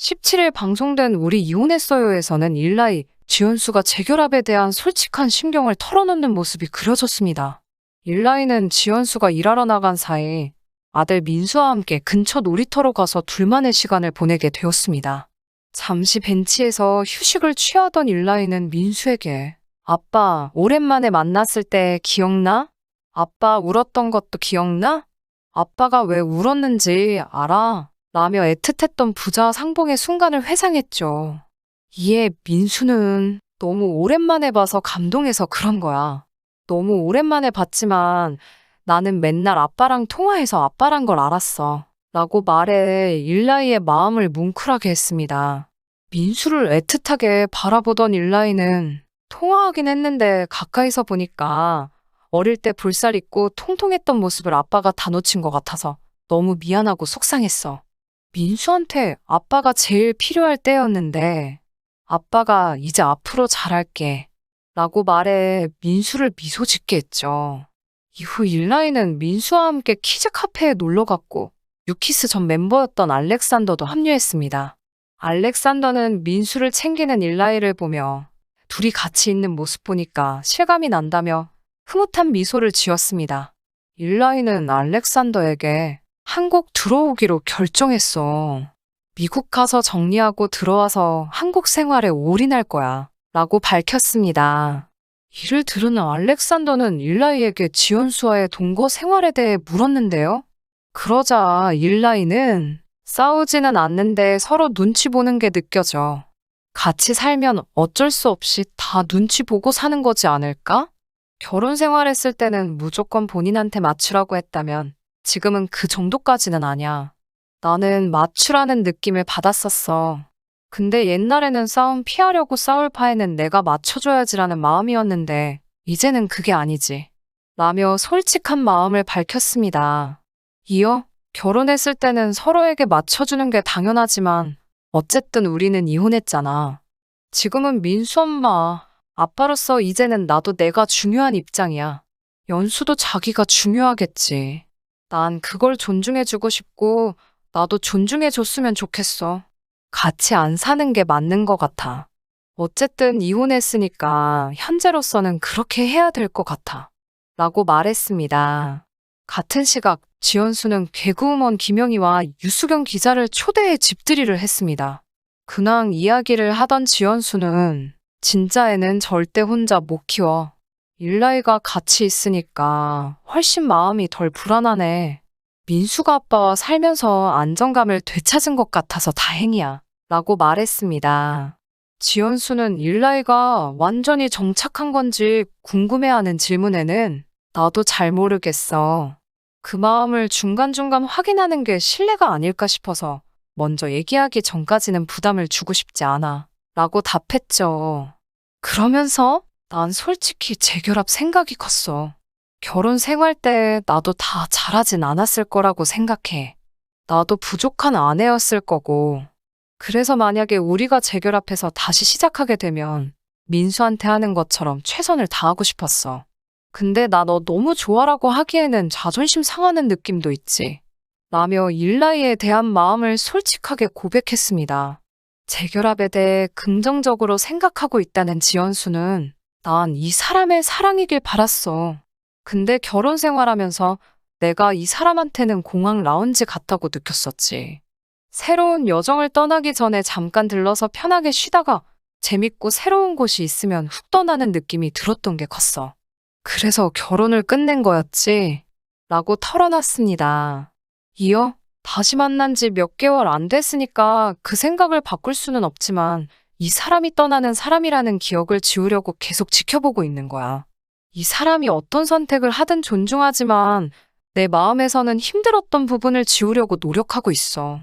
17일 방송된 우리 이혼했어요에서는 일라이, 지연수가 재결합에 대한 솔직한 심경을 털어놓는 모습이 그려졌습니다. 일라이는 지연수가 일하러 나간 사이 아들 민수와 함께 근처 놀이터로 가서 둘만의 시간을 보내게 되었습니다. 잠시 벤치에서 휴식을 취하던 일라이는 민수에게 아빠, 오랜만에 만났을 때 기억나? 아빠 울었던 것도 기억나? 아빠가 왜 울었는지 알아? 라며 애틋했던 부자 상봉의 순간을 회상했죠. 이에 민수는 너무 오랜만에 봐서 감동해서 그런 거야. 너무 오랜만에 봤지만 나는 맨날 아빠랑 통화해서 아빠란 걸 알았어. 라고 말해 일라이의 마음을 뭉클하게 했습니다. 민수를 애틋하게 바라보던 일라이는 통화하긴 했는데 가까이서 보니까 어릴 때 볼살 있고 통통했던 모습을 아빠가 다 놓친 것 같아서 너무 미안하고 속상했어. 민수한테 아빠가 제일 필요할 때였는데 아빠가 이제 앞으로 잘할게 라고 말해 민수를 미소 짓게 했죠. 이후 일라이는 민수와 함께 키즈 카페에 놀러 갔고 유키스 전 멤버였던 알렉산더도 합류했습니다. 알렉산더는 민수를 챙기는 일라이를 보며 둘이 같이 있는 모습 보니까 실감이 난다며 흐뭇한 미소를 지었습니다. 일라이는 알렉산더에게 한국 들어오기로 결정했어. 미국 가서 정리하고 들어와서 한국 생활에 올인할 거야. 라고 밝혔습니다. 이를 들은 알렉산더는 일라이에게 지연수와의 동거 생활에 대해 물었는데요. 그러자 일라이는 싸우지는 않는데 서로 눈치 보는 게 느껴져. 같이 살면 어쩔 수 없이 다 눈치 보고 사는 거지 않을까? 결혼 생활했을 때는 무조건 본인한테 맞추라고 했다면 지금은 그 정도까지는 아니야. 나는 맞추라는 느낌을 받았었어. 근데 옛날에는 싸움 피하려고 싸울 바에는 내가 맞춰줘야지라는 마음이었는데 이제는 그게 아니지. 라며 솔직한 마음을 밝혔습니다. 이어 결혼했을 때는 서로에게 맞춰주는 게 당연하지만 어쨌든 우리는 이혼했잖아. 지금은 민수 엄마, 아빠로서 이제는 나도 내가 중요한 입장이야. 연수도 자기가 중요하겠지. 난 그걸 존중해주고 싶고 나도 존중해줬으면 좋겠어. 같이 안 사는 게 맞는 것 같아. 어쨌든 이혼했으니까 현재로서는 그렇게 해야 될 것 같아. 라고 말했습니다. 같은 시각 지연수는 개그우먼 김영희와 유수경 기자를 초대해 집들이를 했습니다. 근황 이야기를 하던 지연수는 진짜 애는 절대 혼자 못 키워. 일라이가 같이 있으니까 훨씬 마음이 덜 불안하네. 민수가 아빠와 살면서 안정감을 되찾은 것 같아서 다행이야. 라고 말했습니다. 지연수는 일라이가 완전히 정착한 건지 궁금해하는 질문에는 나도 잘 모르겠어. 그 마음을 중간중간 확인하는 게 신뢰가 아닐까 싶어서 먼저 얘기하기 전까지는 부담을 주고 싶지 않아. 라고 답했죠. 그러면서 난 솔직히 재결합 생각이 컸어. 결혼 생활 때 나도 다 잘하진 않았을 거라고 생각해. 나도 부족한 아내였을 거고. 그래서 만약에 우리가 재결합해서 다시 시작하게 되면 민수한테 하는 것처럼 최선을 다하고 싶었어. 근데 나 너 너무 좋아라고 하기에는 자존심 상하는 느낌도 있지. 라며 일라이에 대한 마음을 솔직하게 고백했습니다. 재결합에 대해 긍정적으로 생각하고 있다는 지연수는 난 이 사람의 사랑이길 바랐어. 근데 결혼 생활하면서 내가 이 사람한테는 공항 라운지 같다고 느꼈었지. 새로운 여정을 떠나기 전에 잠깐 들러서 편하게 쉬다가 재밌고 새로운 곳이 있으면 훅 떠나는 느낌이 들었던 게 컸어. 그래서 결혼을 끝낸 거였지. 라고 털어놨습니다. 이어 다시 만난 지 몇 개월 안 됐으니까 그 생각을 바꿀 수는 없지만 이 사람이 떠나는 사람이라는 기억을 지우려고 계속 지켜보고 있는 거야. 이 사람이 어떤 선택을 하든 존중하지만 내 마음에서는 힘들었던 부분을 지우려고 노력하고 있어.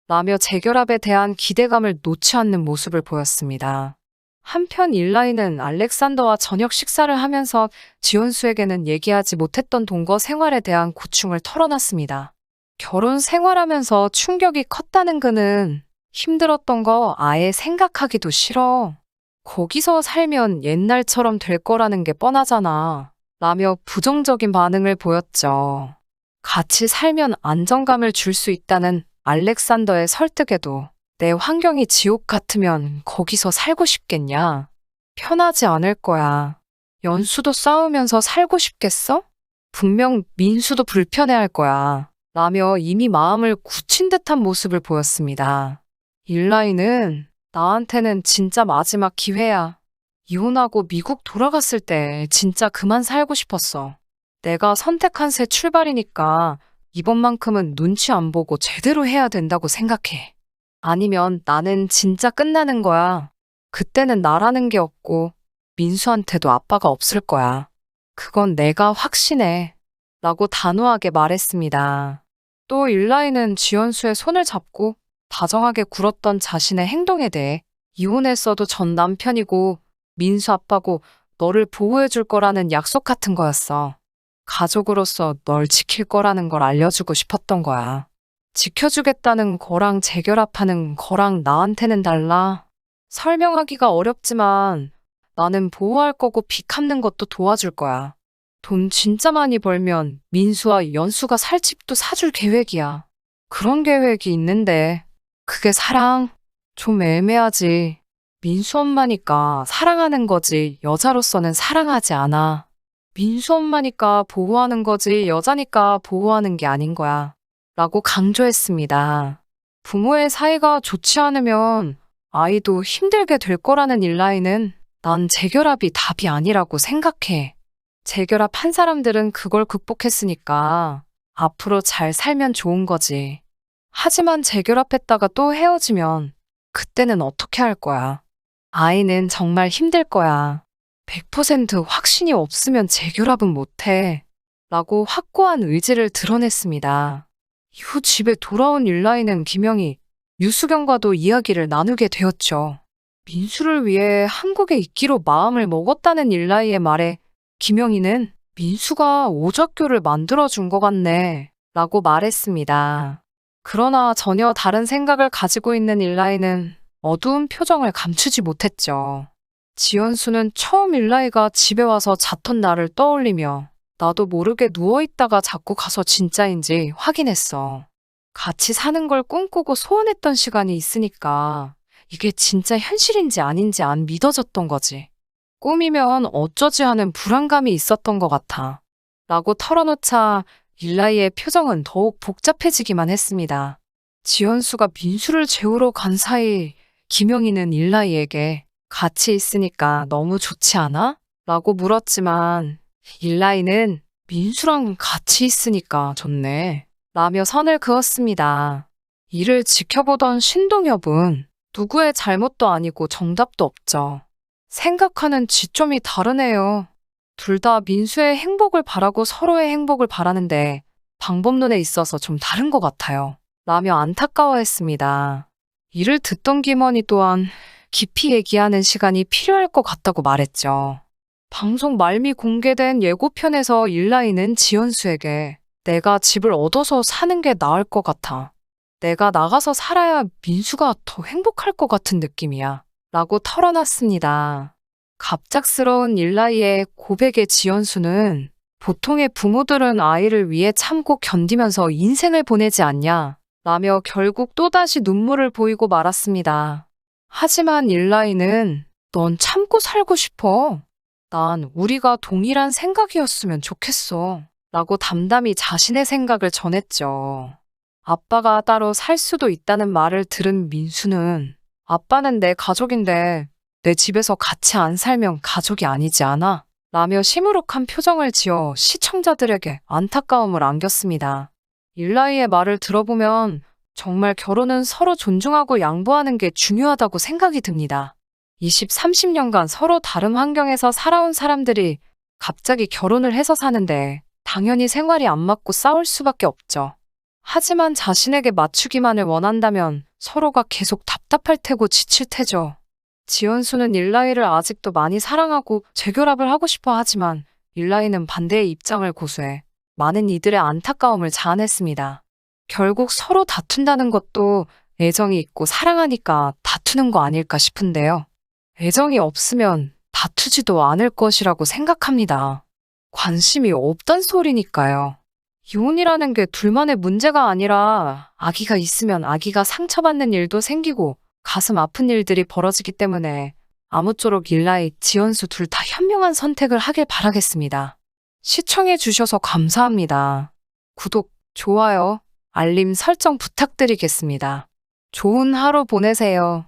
라며 재결합에 대한 기대감을 놓지 않는 모습을 보였습니다. 한편 일라이는 알렉산더와 저녁 식사를 하면서 지연수에게는 얘기하지 못했던 동거 생활에 대한 고충을 털어놨습니다. 결혼 생활하면서 충격이 컸다는 그는 힘들었던 거 아예 생각하기도 싫어. 거기서 살면 옛날처럼 될 거라는 게 뻔하잖아. 라며 부정적인 반응을 보였죠. 같이 살면 안정감을 줄 수 있다는 알렉산더의 설득에도 내 환경이 지옥 같으면 거기서 살고 싶겠냐? 편하지 않을 거야. 연수도 싸우면서 살고 싶겠어? 분명 민수도 불편해할 거야. 라며 이미 마음을 굳힌 듯한 모습을 보였습니다. 일라이는 나한테는 진짜 마지막 기회야. 이혼하고 미국 돌아갔을 때 진짜 그만 살고 싶었어. 내가 선택한 새 출발이니까 이번만큼은 눈치 안 보고 제대로 해야 된다고 생각해. 아니면 나는 진짜 끝나는 거야. 그때는 나라는 게 없고 민수한테도 아빠가 없을 거야. 그건 내가 확신해. 라고 단호하게 말했습니다. 또 일라이는 지연수의 손을 잡고 다정하게 굴었던 자신의 행동에 대해 이혼했어도 전 남편이고 민수 아빠고 너를 보호해 줄 거라는 약속 같은 거였어. 가족으로서 널 지킬 거라는 걸 알려주고 싶었던 거야. 지켜주겠다는 거랑 재결합하는 거랑 나한테는 달라. 설명하기가 어렵지만 나는 보호할 거고 빚 갚는 것도 도와줄 거야. 돈 진짜 많이 벌면 민수와 연수가 살 집도 사줄 계획이야. 그런 계획이 있는데 그게 사랑? 좀 애매하지. 민수 엄마니까 사랑하는 거지 여자로서는 사랑하지 않아. 민수 엄마니까 보호하는 거지 여자니까 보호하는 게 아닌 거야. 라고 강조했습니다. 부모의 사이가 좋지 않으면 아이도 힘들게 될 거라는 일라이는 난 재결합이 답이 아니라고 생각해. 재결합한 사람들은 그걸 극복했으니까 앞으로 잘 살면 좋은 거지. 하지만 재결합했다가 또 헤어지면 그때는 어떻게 할 거야? 아이는 정말 힘들 거야. 100% 확신이 없으면 재결합은 못해. 라고 확고한 의지를 드러냈습니다. 이후 집에 돌아온 일라이는 김영희, 유수경과도 이야기를 나누게 되었죠. 민수를 위해 한국에 있기로 마음을 먹었다는 일라이의 말에 김영희는 민수가 오작교를 만들어준 것 같네 라고 말했습니다. 그러나 전혀 다른 생각을 가지고 있는 일라이는 어두운 표정을 감추지 못했죠. 지연수는 처음 일라이가 집에 와서 잤던 날을 떠올리며 나도 모르게 누워있다가 자꾸 가서 진짜인지 확인했어. 같이 사는 걸 꿈꾸고 소원했던 시간이 있으니까 이게 진짜 현실인지 아닌지 안 믿어졌던 거지. 꿈이면 어쩌지 하는 불안감이 있었던 것 같아. 라고 털어놓자 일라이의 표정은 더욱 복잡해지기만 했습니다. 지연수가 민수를 재우러 간 사이 김영희는 일라이에게 같이 있으니까 너무 좋지 않아? 라고 물었지만 일라이는 민수랑 같이 있으니까 좋네. 라며 선을 그었습니다. 이를 지켜보던 신동엽은 누구의 잘못도 아니고 정답도 없죠. 생각하는 지점이 다르네요. 둘 다 민수의 행복을 바라고 서로의 행복을 바라는데 방법론에 있어서 좀 다른 것 같아요. 라며 안타까워했습니다. 이를 듣던 김원희 또한 깊이 얘기하는 시간이 필요할 것 같다고 말했죠. 방송 말미 공개된 예고편에서 일라이는 지연수에게 내가 집을 얻어서 사는 게 나을 것 같아. 내가 나가서 살아야 민수가 더 행복할 것 같은 느낌이야. 라고 털어놨습니다. 갑작스러운 일라이의 고백에 지연수는 보통의 부모들은 아이를 위해 참고 견디면서 인생을 보내지 않냐 라며 결국 또다시 눈물을 보이고 말았습니다. 하지만 일라이는 넌 참고 살고 싶어. 난 우리가 동일한 생각이었으면 좋겠어. 라고 담담히 자신의 생각을 전했죠. 아빠가 따로 살 수도 있다는 말을 들은 민수는 아빠는 내 가족인데 내 집에서 같이 안 살면 가족이 아니지 않아? 라며 시무룩한 표정을 지어 시청자들에게 안타까움을 안겼습니다. 일라이의 말을 들어보면 정말 결혼은 서로 존중하고 양보하는 게 중요하다고 생각이 듭니다. 20, 30년간 서로 다른 환경에서 살아온 사람들이 갑자기 결혼을 해서 사는데 당연히 생활이 안 맞고 싸울 수밖에 없죠. 하지만 자신에게 맞추기만을 원한다면 서로가 계속 답답할 테고 지칠 테죠. 지연수는 일라이를 아직도 많이 사랑하고 재결합을 하고 싶어 하지만 일라이는 반대의 입장을 고수해 많은 이들의 안타까움을 자아냈습니다. 결국 서로 다툰다는 것도 애정이 있고 사랑하니까 다투는 거 아닐까 싶은데요. 애정이 없으면 다투지도 않을 것이라고 생각합니다. 관심이 없단 소리니까요. 이혼이라는 게 둘만의 문제가 아니라 아기가 있으면 아기가 상처받는 일도 생기고 가슴 아픈 일들이 벌어지기 때문에 아무쪼록 일라이, 지연수 둘 다 현명한 선택을 하길 바라겠습니다. 시청해 주셔서 감사합니다. 구독, 좋아요, 알림 설정 부탁드리겠습니다. 좋은 하루 보내세요.